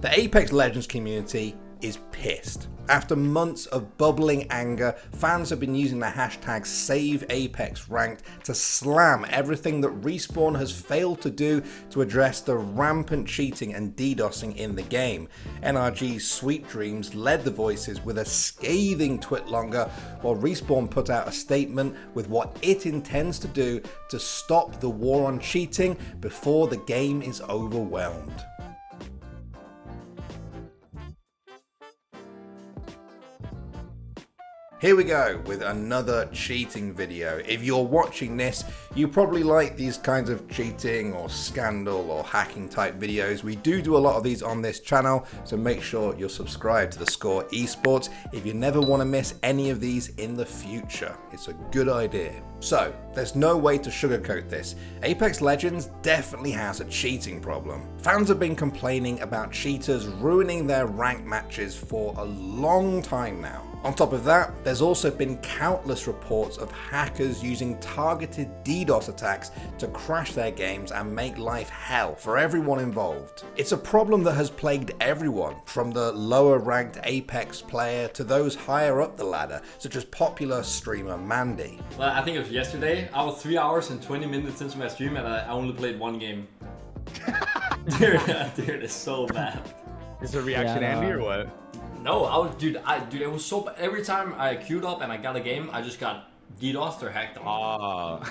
The Apex Legends community is pissed. After months of bubbling anger, fans have been using the hashtag SaveApexRanked to slam everything that Respawn has failed to do to address the rampant cheating and DDoSing in the game. NRG's Sweetdreams led the voices with a scathing Twitlonger, while Respawn put out a statement with what it intends to do to stop the war on cheating before the game is overwhelmed. Here we go with another cheating video. If you're watching this, you probably like these kinds of cheating or scandal or hacking type videos. We do a lot of these on this channel, so make sure you're subscribed to theScore esports if you never want to miss any of these in the future. It's a good idea. So, there's no way to sugarcoat this. Apex Legends definitely has a cheating problem. Fans have been complaining about cheaters ruining their ranked matches for a long time now. On top of that, there's also been countless reports of hackers using targeted DDoS attacks to crash their games and make life hell for everyone involved. It's a problem that has plagued everyone, from the lower ranked Apex player to those higher up the ladder, such as popular streamer Mandy. Well, I think it was yesterday. I was 3 hours and 20 minutes into my stream and I only played one game. Dude, it's so bad. Is it a reaction, Andy, or what? No, dude, it was so bad. Every time I queued up and I got a game, I just got DDoSed or hacked on.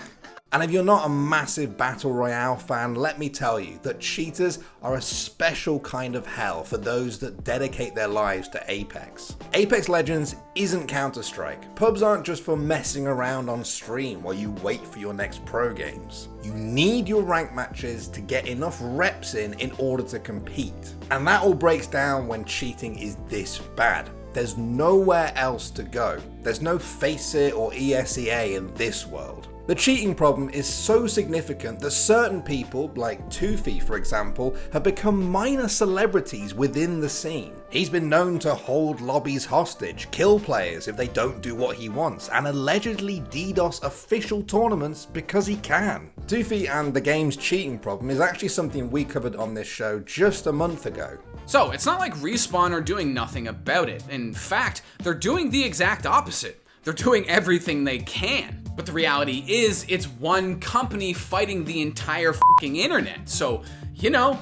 And if you're not a massive Battle Royale fan, let me tell you that cheaters are a special kind of hell for those that dedicate their lives to Apex. Apex Legends isn't Counter-Strike. Pubs aren't just for messing around on stream while you wait for your next pro games. You need your ranked matches to get enough reps in order to compete. And that all breaks down when cheating is this bad. There's nowhere else to go. There's no Faceit or ESEA in this world. The cheating problem is so significant that certain people, like Toofy for example, have become minor celebrities within the scene. He's been known to hold lobbies hostage, kill players if they don't do what he wants, and allegedly DDoS official tournaments because he can. Toofy and the game's cheating problem is actually something we covered on this show just a month ago. So, it's not like Respawn are doing nothing about it. In fact, they're doing the exact opposite. They're doing everything they can. But the reality is, it's one company fighting the entire fucking internet. So, you know,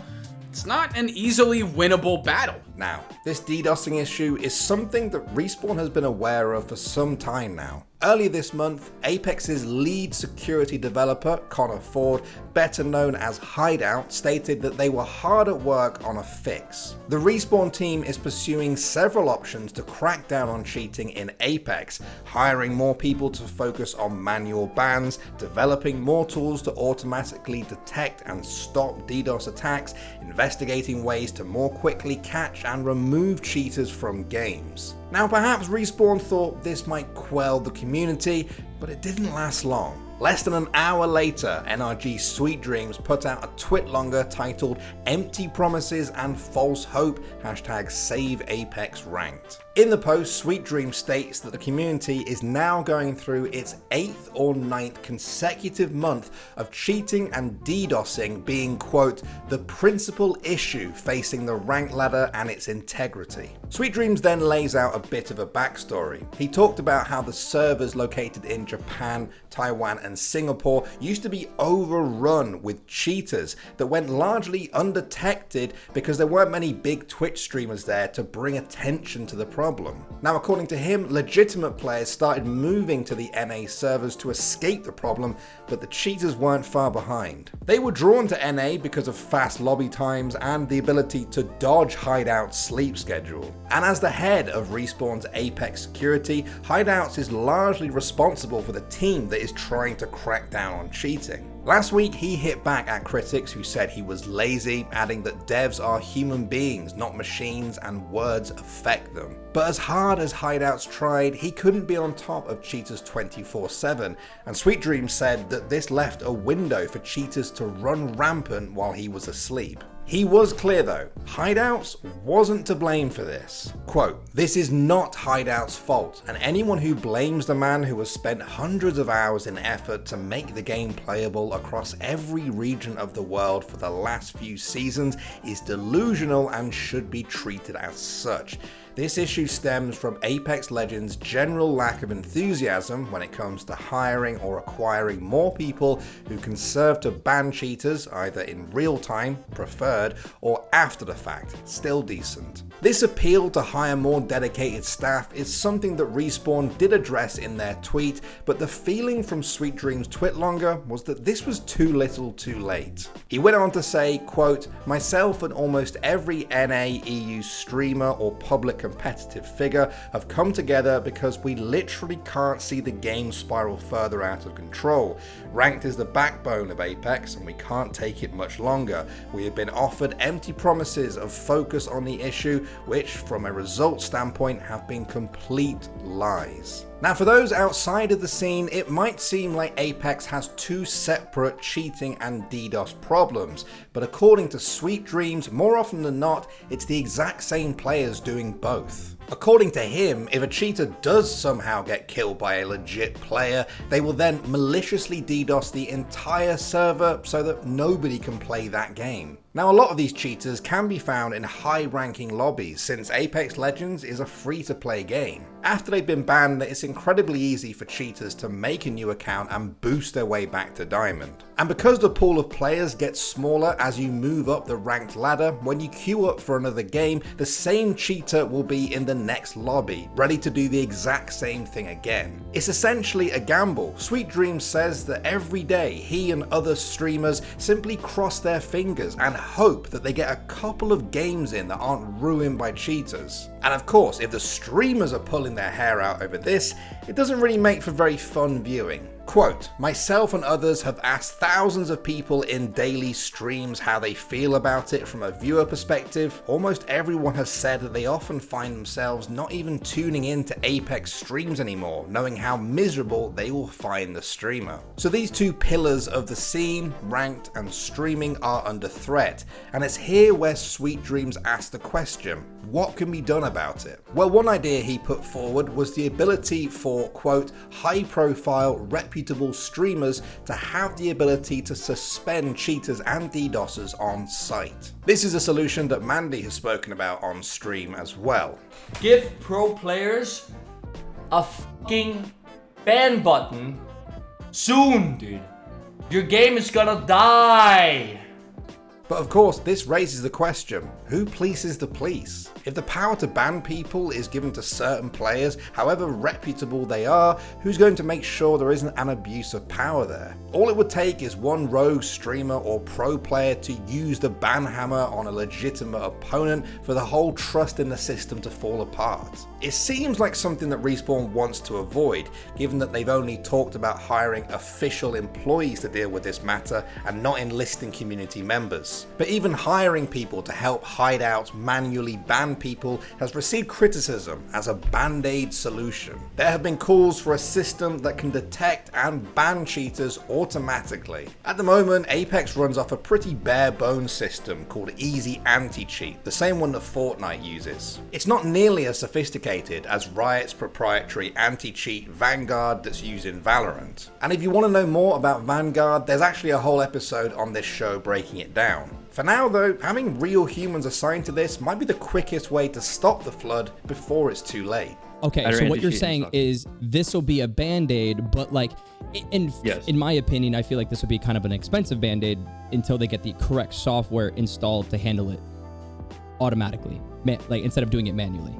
it's not an easily winnable battle. Now, this DDoSing issue is something that Respawn has been aware of for some time now. Earlier this month, Apex's lead security developer, Connor Ford, better known as Hideout, stated that they were hard at work on a fix. The Respawn team is pursuing several options to crack down on cheating in Apex, hiring more people to focus on manual bans, developing more tools to automatically detect and stop DDoS attacks, investigating ways to more quickly catch and remove cheaters from games. Now, perhaps Respawn thought this might quell the community, but it didn't last long. Less than an hour later, NRG's Sweetdreams put out a Twitlonger titled "Empty Promises and False Hope, #SaveApexRanked." In the post, Sweetdreams states that the community is now going through its 8th or 9th consecutive month of cheating and DDoSing being, quote, the principal issue facing the rank ladder and its integrity. Sweetdreams then lays out a bit of a backstory. He talked about how the servers located in Japan, Taiwan and Singapore used to be overrun with cheaters that went largely undetected because there weren't many big Twitch streamers there to bring attention to the problem. Now, according to him, legitimate players started moving to the NA servers to escape the problem, but the cheaters weren't far behind. They were drawn to NA because of fast lobby times and the ability to dodge Hideout's sleep schedule. And as the head of Respawn's Apex security, Hideouts is largely responsible for the team that is trying to crack down on cheating. Last week, he hit back at critics who said he was lazy, adding that devs are human beings, not machines, and words affect them. But as hard as Hideouts tried, he couldn't be on top of cheaters 24/7, and Sweetdreams said that this left a window for cheaters to run rampant while he was asleep. He was clear though, Hideouts wasn't to blame for this. Quote, "This is not Hideouts' fault, and anyone who blames the man who has spent hundreds of hours in effort to make the game playable across every region of the world for the last few seasons is delusional and should be treated as such. This issue stems from Apex Legends' general lack of enthusiasm when it comes to hiring or acquiring more people who can serve to ban cheaters either in real time, preferred, or after the fact, still decent. This appeal to hire more dedicated staff is something that Respawn did address in their tweet, but the feeling from Sweetdreams Twitlonger was that this was too little too late. He went on to say, quote, "Myself and almost every NA EU streamer or public competitive figure have come together because we literally can't see the game spiral further out of control. Ranked is the backbone of Apex and we can't take it much longer. We have been offered empty promises of focus on the issue, which from a results standpoint have been complete lies." Now for those outside of the scene, it might seem like Apex has two separate cheating and DDoS problems, but according to Sweetdreams, more often than not, it's the exact same players doing both. According to him, if a cheater does somehow get killed by a legit player, they will then maliciously DDoS the entire server so that nobody can play that game. Now a lot of these cheaters can be found in high-ranking lobbies since Apex Legends is a free-to-play game. After they've been banned, it's incredibly easy for cheaters to make a new account and boost their way back to Diamond. And because the pool of players gets smaller as you move up the ranked ladder, when you queue up for another game, the same cheater will be in the next lobby, ready to do the exact same thing again. It's essentially a gamble. Sweetdreams says that every day he and other streamers simply cross their fingers and hope that they get a couple of games in that aren't ruined by cheaters. And of course, if the streamers are pulling their hair out over this, it doesn't really make for very fun viewing. Quote, "Myself and others have asked thousands of people in daily streams how they feel about it from a viewer perspective. Almost everyone has said that they often find themselves not even tuning in to Apex streams anymore, knowing how miserable they will find the streamer." So these two pillars of the scene, ranked and streaming, are under threat. And it's here where Sweetdreams asked the question, what can be done about it? Well, one idea he put forward was the ability for, quote, "high-profile, reputable streamers to have the ability to suspend cheaters and DDoSers on site." This is a solution that Mandy has spoken about on stream as well. Give pro players a fucking ban button soon, dude. Your game is gonna die. But of course, this raises the question, who polices the police? If the power to ban people is given to certain players, however reputable they are, who's going to make sure there isn't an abuse of power there? All it would take is one rogue streamer or pro player to use the ban hammer on a legitimate opponent for the whole trust in the system to fall apart. It seems like something that Respawn wants to avoid, given that they've only talked about hiring official employees to deal with this matter and not enlisting community members. But even hiring people to help Hideouts manually ban people has received criticism as a band-aid solution. There have been calls for a system that can detect and ban cheaters automatically. At the moment, Apex runs off a pretty bare-bones system called Easy Anti-Cheat, the same one that Fortnite uses. It's not nearly as sophisticated as Riot's proprietary anti-cheat Vanguard that's used in Valorant. And if you want to know more about Vanguard, there's actually a whole episode on this show breaking it down. For now though, having real humans assigned to this might be the quickest way to stop the flood before it's too late. Okay, so what you're saying is this will be a band-aid, but like, in my opinion, I feel like this would be kind of an expensive band-aid until they get the correct software installed to handle it automatically, like instead of doing it manually.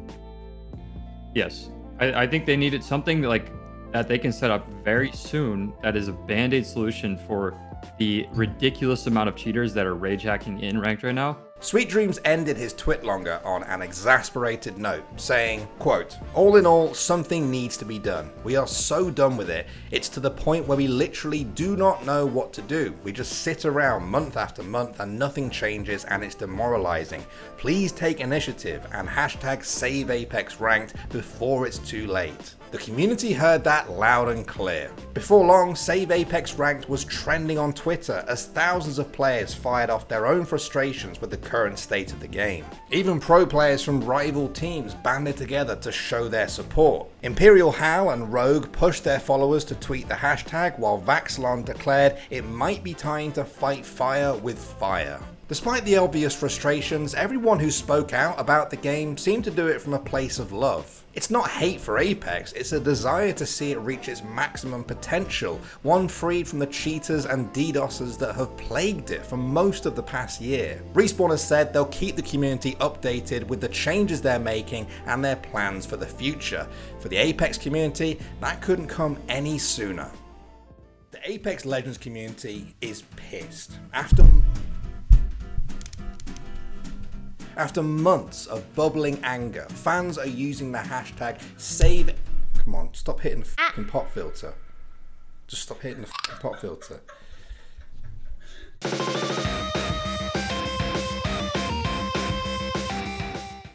Yes, I think they needed something like that they can set up very soon that is a band-aid solution for the ridiculous amount of cheaters that are rage hacking in ranked right now. Sweetdreams ended his Twitlonger on an exasperated note, saying, quote, "All in all, something needs to be done. We are so done with it. It's to the point where we literally do not know what to do. We just sit around month after month and nothing changes and it's demoralizing. Please take initiative and hashtag SaveApexRanked before it's too late." The community heard that loud and clear. Before long, SaveApexRanked was trending on Twitter as thousands of players fired off their own frustrations with the current state of the game. Even pro players from rival teams banded together to show their support. Imperial Hal and Rogue pushed their followers to tweet the hashtag, while Vaxlon declared it might be time to fight fire with fire. Despite the obvious frustrations, everyone who spoke out about the game seemed to do it from a place of love. It's not hate for Apex, it's a desire to see it reach its maximum potential, one freed from the cheaters and DDoSers that have plagued it for most of the past year. Respawn has said they'll keep the community updated with the changes they're making and their plans for the future. For the Apex community, that couldn't come any sooner. The Apex Legends community is pissed. After months of bubbling anger, fans are using the hashtag save... Come on, stop hitting the fucking pop filter. Just stop hitting the fucking pop filter.